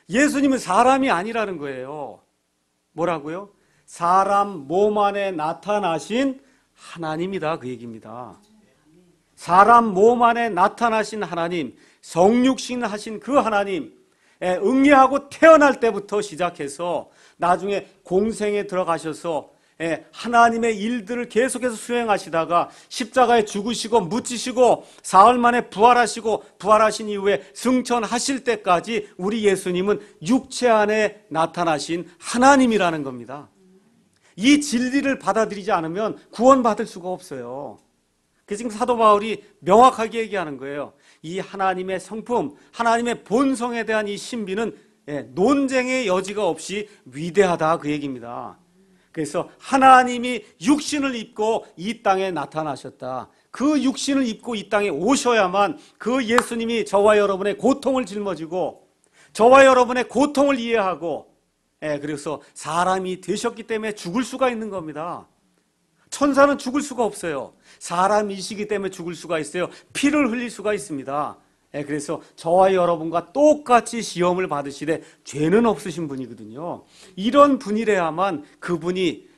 예수님은 사람이 아니라는 거예요. 뭐라고요? 사람 몸 안에 나타나신 하나님이다, 그 얘기입니다. 사람 몸 안에 나타나신 하나님, 성육신 하신 그 하나님, 응애하고 태어날 때부터 시작해서 나중에 공생에 들어가셔서 하나님의 일들을 계속해서 수행하시다가 십자가에 죽으시고 묻히시고 사흘 만에 부활하시고 부활하신 이후에 승천하실 때까지 우리 예수님은 육체 안에 나타나신 하나님이라는 겁니다. 이 진리를 받아들이지 않으면 구원받을 수가 없어요. 그래서 지금 사도 바울이 명확하게 얘기하는 거예요. 이 하나님의 성품, 하나님의 본성에 대한 이 신비는 논쟁의 여지가 없이 위대하다, 그 얘기입니다. 그래서 하나님이 육신을 입고 이 땅에 나타나셨다. 그 육신을 입고 이 땅에 오셔야만 그 예수님이 저와 여러분의 고통을 짊어지고 저와 여러분의 고통을 이해하고 그래서 사람이 되셨기 때문에 죽을 수가 있는 겁니다. 천사는 죽을 수가 없어요. 사람이시기 때문에 죽을 수가 있어요. 피를 흘릴 수가 있습니다. 그래서 저와 여러분과 똑같이 시험을 받으시되 죄는 없으신 분이거든요. 이런 분이래야만 그분이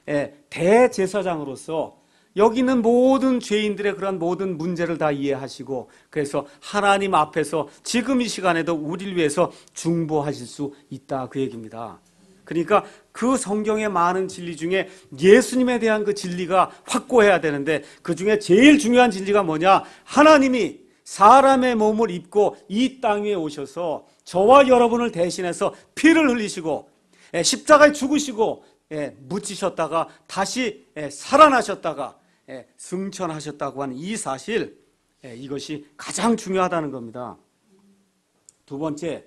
대제사장으로서 여기 있는 모든 죄인들의 그런 모든 문제를 다 이해하시고 그래서 하나님 앞에서 지금 이 시간에도 우리를 위해서 중보하실 수 있다, 그 얘기입니다. 그러니까 그 성경의 많은 진리 중에 예수님에 대한 그 진리가 확고해야 되는데 그 중에 제일 중요한 진리가 뭐냐? 하나님이 사람의 몸을 입고 이 땅에 오셔서 저와 여러분을 대신해서 피를 흘리시고 십자가에 죽으시고 묻히셨다가 다시 살아나셨다가 승천하셨다고 하는 이 사실, 이것이 가장 중요하다는 겁니다. 두 번째,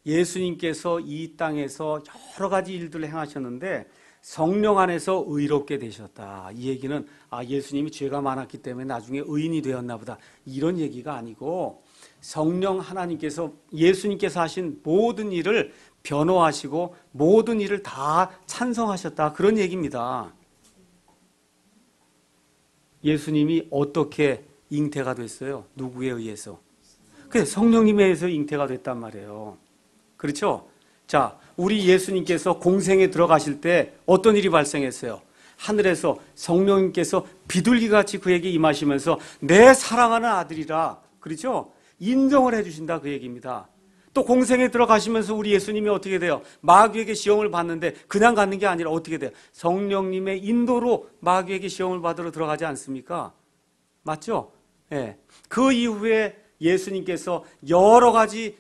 예수님께서 이 땅에서 여러 가지 일들을 행하셨는데 성령 안에서 의롭게 되셨다. 이 얘기는 예수님이 죄가 많았기 때문에 나중에 의인이 되었나 보다, 이런 얘기가 아니고 성령 하나님께서 예수님께서 하신 모든 일을 변호하시고 모든 일을 다 찬성하셨다, 그런 얘기입니다. 예수님이 어떻게 잉태가 됐어요? 누구에 의해서? 성령님에 의해서 잉태가 됐단 말이에요. 그렇죠? 자, 우리 예수님께서 공생에 들어가실 때 어떤 일이 발생했어요? 하늘에서 성령님께서 비둘기같이 그에게 임하시면서 내 사랑하는 아들이라, 그렇죠? 인정을 해주신다, 그 얘기입니다. 또 공생에 들어가시면서 우리 예수님이 어떻게 돼요? 마귀에게 시험을 받는데 그냥 가는 게 아니라 어떻게 돼요? 성령님의 인도로 마귀에게 시험을 받으러 들어가지 않습니까? 맞죠? 그 이후에 예수님께서 여러 가지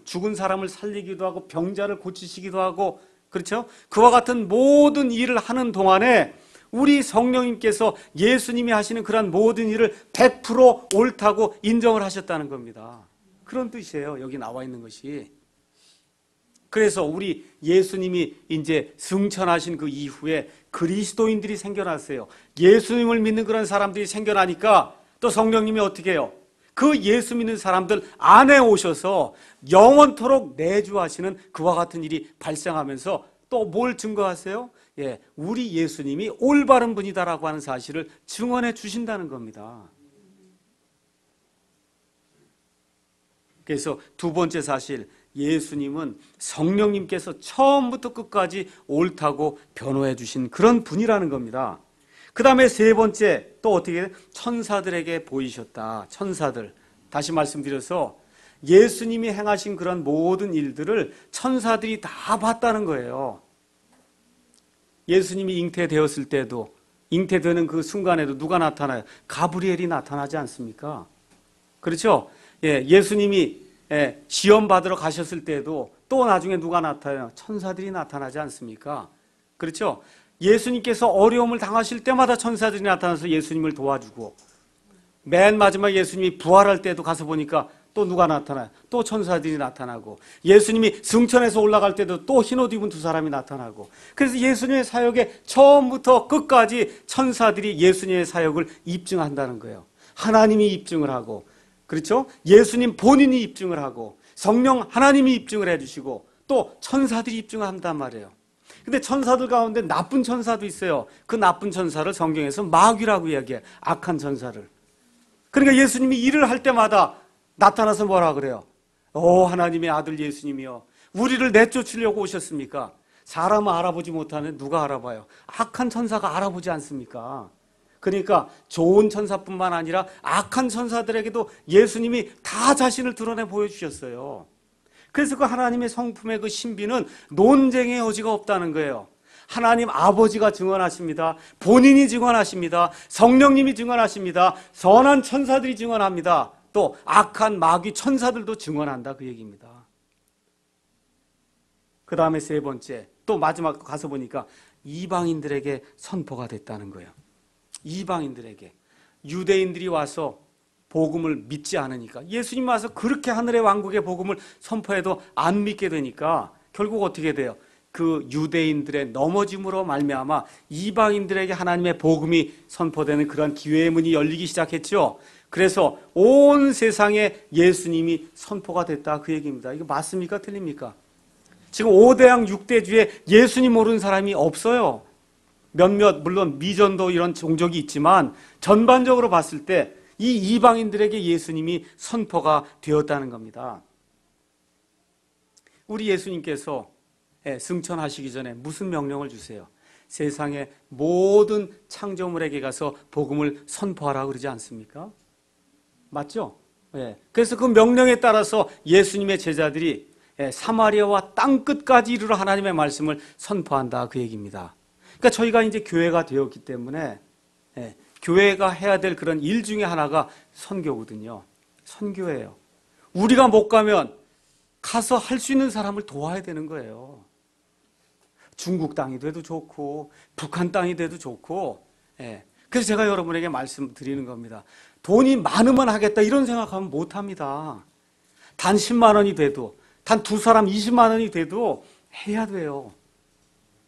죽은 사람을 살리기도 하고 병자를 고치시기도 하고, 그렇죠? 그와 같은 모든 일을 하는 동안에 우리 성령님께서 예수님이 하시는 그런 모든 일을 100% 옳다고 인정을 하셨다는 겁니다. 그런 뜻이에요, 여기 나와 있는 것이. 그래서 우리 예수님이 이제 승천하신 그 이후에 그리스도인들이 생겨났어요. 예수님을 믿는 그런 사람들이 생겨나니까 또 성령님이 어떻게 해요? 그 예수 믿는 사람들 안에 오셔서 영원토록 내주하시는 그와 같은 일이 발생하면서 또 뭘 증거하세요? 우리 예수님이 올바른 분이다라고 하는 사실을 증언해 주신다는 겁니다. 그래서 두 번째 사실, 예수님은 성령님께서 처음부터 끝까지 옳다고 변호해 주신 그런 분이라는 겁니다. 그 다음에 세 번째, 또 어떻게 천사들에게 보이셨다. 천사들. 다시 말씀드려서 예수님이 행하신 그런 모든 일들을 천사들이 다 봤다는 거예요. 예수님이 잉태되었을 때도, 잉태되는 그 순간에도 누가 나타나요? 가브리엘이 나타나지 않습니까? 그렇죠? 예수님이 시험 받으러 가셨을 때도 또 나중에 누가 나타나요? 천사들이 나타나지 않습니까? 그렇죠? 예수님께서 어려움을 당하실 때마다 천사들이 나타나서 예수님을 도와주고, 맨 마지막 예수님이 부활할 때도 가서 보니까 또 누가 나타나요? 또 천사들이 나타나고, 예수님이 승천해서 올라갈 때도 또 흰옷 입은 두 사람이 나타나고, 그래서 예수님의 사역에 처음부터 끝까지 천사들이 예수님의 사역을 입증한다는 거예요. 하나님이 입증을 하고, 그렇죠? 예수님 본인이 입증을 하고, 성령 하나님이 입증을 해주시고, 또 천사들이 입증을 한단 말이에요. 근데 천사들 가운데 나쁜 천사도 있어요. 그 나쁜 천사를 성경에서 마귀라고 이야기해요. 악한 천사를. 그러니까 예수님이 일을 할 때마다 나타나서 뭐라 그래요? 오, 하나님의 아들 예수님이요, 우리를 내쫓으려고 오셨습니까? 사람은 알아보지 못하는 누가 알아봐요? 악한 천사가 알아보지 않습니까? 그러니까 좋은 천사뿐만 아니라 악한 천사들에게도 예수님이 다 자신을 드러내 보여주셨어요. 그래서 그 하나님의 성품의 그 신비는 논쟁의 여지가 없다는 거예요. 하나님 아버지가 증언하십니다. 본인이 증언하십니다. 성령님이 증언하십니다. 선한 천사들이 증언합니다. 또 악한 마귀 천사들도 증언한다, 그 얘기입니다. 그 다음에 세 번째, 또 마지막 가서 보니까 이방인들에게 선포가 됐다는 거예요. 이방인들에게. 유대인들이 와서 복음을 믿지 않으니까, 예수님 와서 그렇게 하늘의 왕국의 복음을 선포해도 안 믿게 되니까 결국 어떻게 돼요? 그 유대인들의 넘어짐으로 말미암아 이방인들에게 하나님의 복음이 선포되는 그런 기회의 문이 열리기 시작했죠. 그래서 온 세상에 예수님이 선포가 됐다, 그 얘기입니다. 이거 맞습니까? 틀립니까? 지금 5대양 6대주에 예수님 모르는 사람이 없어요. 몇몇 물론 미전도 이런 종족이 있지만 전반적으로 봤을 때 이 이방인들에게 예수님이 선포가 되었다는 겁니다. 우리 예수님께서 승천하시기 전에 무슨 명령을 주세요? 세상의 모든 창조물에게 가서 복음을 선포하라고 그러지 않습니까? 맞죠? 그래서 그 명령에 따라서 예수님의 제자들이 사마리아와 땅끝까지 이르러 하나님의 말씀을 선포한다, 그 얘기입니다. 그러니까 저희가 이제 교회가 되었기 때문에 교회가 해야 될 그런 일 중에 하나가 선교거든요. 선교예요. 우리가 못 가면 가서 할 수 있는 사람을 도와야 되는 거예요. 중국 땅이 돼도 좋고 북한 땅이 돼도 좋고. 그래서 제가 여러분에게 말씀드리는 겁니다. 돈이 많으면 하겠다 이런 생각하면 못합니다. 단 10만 원이 돼도, 단 두 사람 20만 원이 돼도 해야 돼요.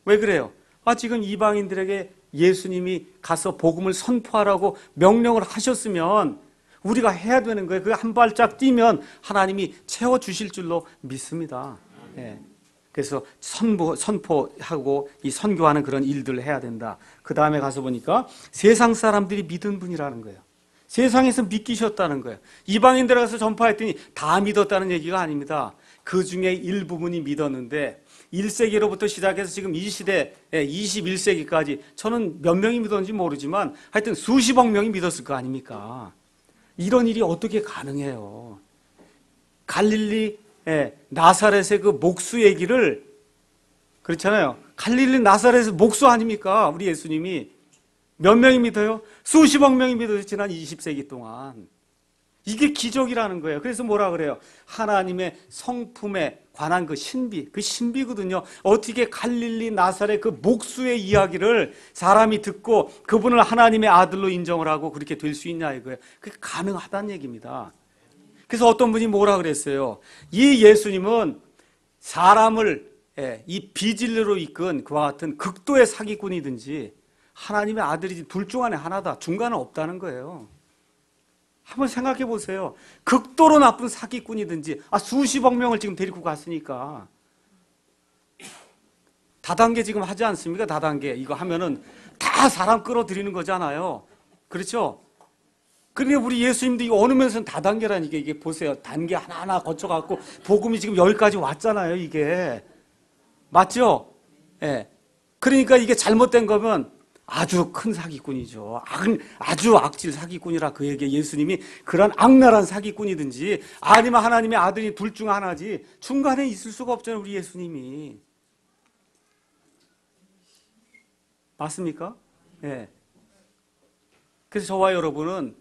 왜 그래요? 지금 이방인들에게 예수님이 가서 복음을 선포하라고 명령을 하셨으면 우리가 해야 되는 거예요. 그 한 발짝 뛰면 하나님이 채워주실 줄로 믿습니다. 그래서 선포하고 이 선교하는 그런 일들을 해야 된다. 그 다음에 가서 보니까 세상 사람들이 믿은 분이라는 거예요. 세상에서 믿기셨다는 거예요. 이방인들 가서 전파했더니 다 믿었다는 얘기가 아닙니다. 그 중에 일부분이 믿었는데 1세기로부터 시작해서 지금 이 시대 21세기까지 저는 몇 명이 믿었는지 모르지만 하여튼 수십억 명이 믿었을 거 아닙니까? 이런 일이 어떻게 가능해요? 갈릴리 나사렛의 그 목수 얘기를, 그렇잖아요. 갈릴리 나사렛의 목수 아닙니까? 우리 예수님이 몇 명이 믿어요? 수십억 명이 믿어요. 지난 20세기 동안. 이게 기적이라는 거예요. 그래서 뭐라 그래요? 하나님의 성품에 관한 그 신비거든요. 어떻게 갈릴리 나사렛 그 목수의 이야기를 사람이 듣고 그분을 하나님의 아들로 인정을 하고 그렇게 될 수 있냐 이거예요. 그게 가능하다는 얘기입니다. 그래서 어떤 분이 뭐라 그랬어요? 이 예수님은 사람을 이 비진리로 이끈 그와 같은 극도의 사기꾼이든지 하나님의 아들이지 둘 중 안에 하나다. 중간은 없다는 거예요. 한번 생각해 보세요. 극도로 나쁜 사기꾼이든지 수십억 명을 지금 데리고 갔으니까 다단계 지금 하지 않습니까? 다단계 이거 하면은 다 사람 끌어들이는 거잖아요. 그렇죠? 그러니까 우리 예수님도 이거 어느 면에서는 다단계라니까. 이게 보세요. 단계 하나하나 거쳐갖고 복음이 지금 여기까지 왔잖아요. 이게. 맞죠? 예. 그러니까 이게 잘못된 거면 아주 큰 사기꾼이죠. 아주 악질 사기꾼이라 그에게 예수님이 그런 악랄한 사기꾼이든지 아니면 하나님의 아들이 둘 중 하나지 중간에 있을 수가 없잖아요. 우리 예수님이. 맞습니까? 예. 그래서 저와 여러분은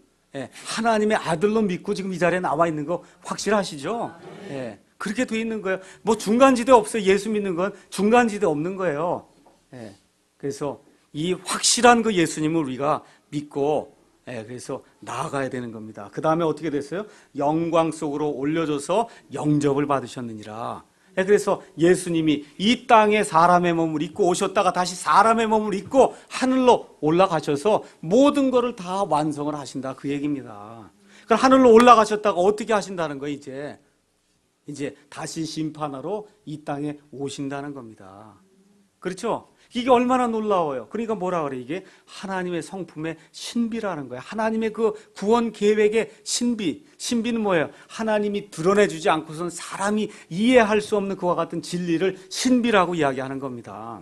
하나님의 아들로 믿고 지금 이 자리에 나와 있는 거 확실하시죠? 예. 그렇게 돼 있는 거예요. 뭐 중간지대 없어요. 예수 믿는 건 중간지대 없는 거예요. 예. 그래서 이 확실한 그 예수님을 우리가 믿고 그래서 나아가야 되는 겁니다. 그 다음에 어떻게 됐어요? 영광 속으로 올려줘서 영접을 받으셨느니라. 그래서 예수님이 이 땅에 사람의 몸을 입고 오셨다가 다시 사람의 몸을 입고 하늘로 올라가셔서 모든 것을 다 완성을 하신다 그 얘기입니다. 그럼 하늘로 올라가셨다가 어떻게 하신다는 거예요? 이제 다시 심판하러 이 땅에 오신다는 겁니다. 그렇죠? 이게 얼마나 놀라워요. 그러니까 뭐라 그래? 이게 하나님의 성품의 신비라는 거예요. 하나님의 그 구원 계획의 신비. 신비는 뭐예요? 하나님이 드러내주지 않고선 사람이 이해할 수 없는 그와 같은 진리를 신비라고 이야기하는 겁니다.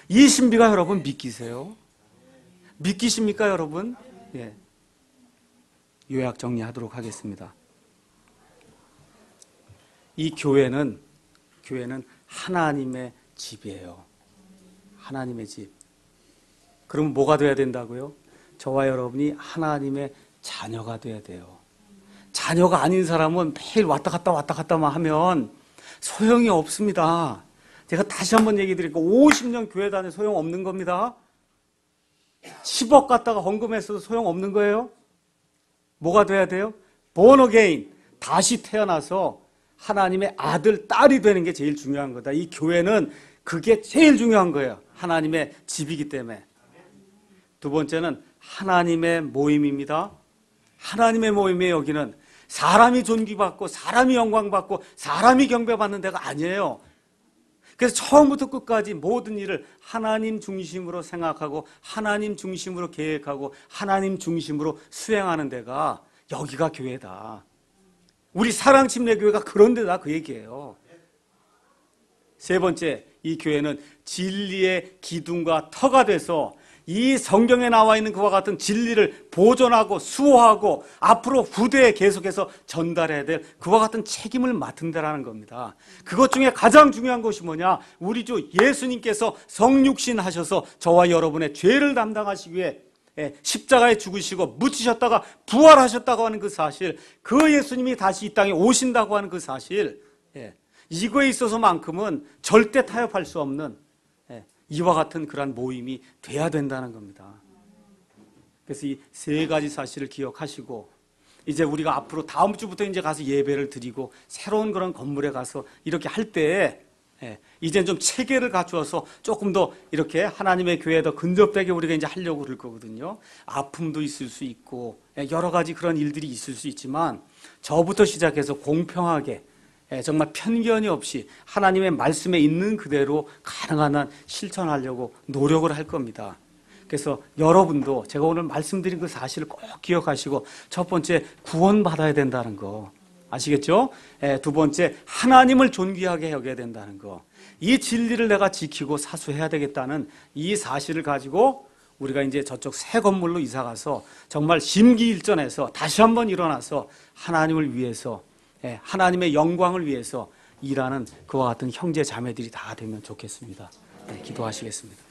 이 신비가 여러분 믿기세요? 믿기십니까 여러분? 예. 요약 정리하도록 하겠습니다. 이 교회는 하나님의 집이에요. 하나님의 집. 그럼 뭐가 돼야 된다고요? 저와 여러분이 하나님의 자녀가 돼야 돼요. 자녀가 아닌 사람은 매일 왔다 갔다만 하면 소용이 없습니다. 제가 다시 한번 얘기 드릴게요. 50년 교회 다녀 소용없는 겁니다. 10억 갖다가 헌금했어도 소용없는 거예요. 뭐가 돼야 돼요? born again. 다시 태어나서 하나님의 아들, 딸이 되는 게 제일 중요한 거다. 이 교회는 그게 제일 중요한 거예요. 하나님의 집이기 때문에. 두 번째는 하나님의 모임입니다. 하나님의 모임에 여기는 사람이 존귀받고 사람이 영광받고 사람이 경배받는 데가 아니에요. 그래서 처음부터 끝까지 모든 일을 하나님 중심으로 생각하고 하나님 중심으로 계획하고 하나님 중심으로 수행하는 데가 여기가 교회다. 우리 사랑침례교회가 그런 데다 그 얘기예요. 세 번째, 이 교회는 진리의 기둥과 터가 돼서 이 성경에 나와 있는 그와 같은 진리를 보존하고 수호하고 앞으로 후대에 계속해서 전달해야 될 그와 같은 책임을 맡은 데라는 겁니다. 그것 중에 가장 중요한 것이 뭐냐? 우리 주 예수님께서 성육신 하셔서 저와 여러분의 죄를 담당하시기 위해 십자가에 죽으시고 묻히셨다가 부활하셨다고 하는 그 사실, 그 예수님이 다시 이 땅에 오신다고 하는 그 사실, 이거에 있어서만큼은 절대 타협할 수 없는 이와 같은 그러한 모임이 돼야 된다는 겁니다. 그래서 이 세 가지 사실을 기억하시고 이제 우리가 앞으로 다음 주부터 이제 가서 예배를 드리고 새로운 그런 건물에 가서 이렇게 할 때에 이제 좀 체계를 갖추어서 조금 더 이렇게 하나님의 교회에 더 근접되게 우리가 이제 하려고 그럴 거거든요. 아픔도 있을 수 있고 여러 가지 그런 일들이 있을 수 있지만 저부터 시작해서 공평하게 정말 편견이 없이 하나님의 말씀에 있는 그대로 가능한 한 실천하려고 노력을 할 겁니다. 그래서 여러분도 제가 오늘 말씀드린 그 사실을 꼭 기억하시고 첫 번째 구원받아야 된다는 거 아시겠죠? 두 번째 하나님을 존귀하게 여겨야 된다는 거, 이 진리를 내가 지키고 사수해야 되겠다는 이 사실을 가지고 우리가 이제 저쪽 새 건물로 이사가서 정말 심기일전해서 다시 한번 일어나서 하나님을 위해서 하나님의 영광을 위해서 일하는 그와 같은 형제 자매들이 다 되면 좋겠습니다. 기도하시겠습니다.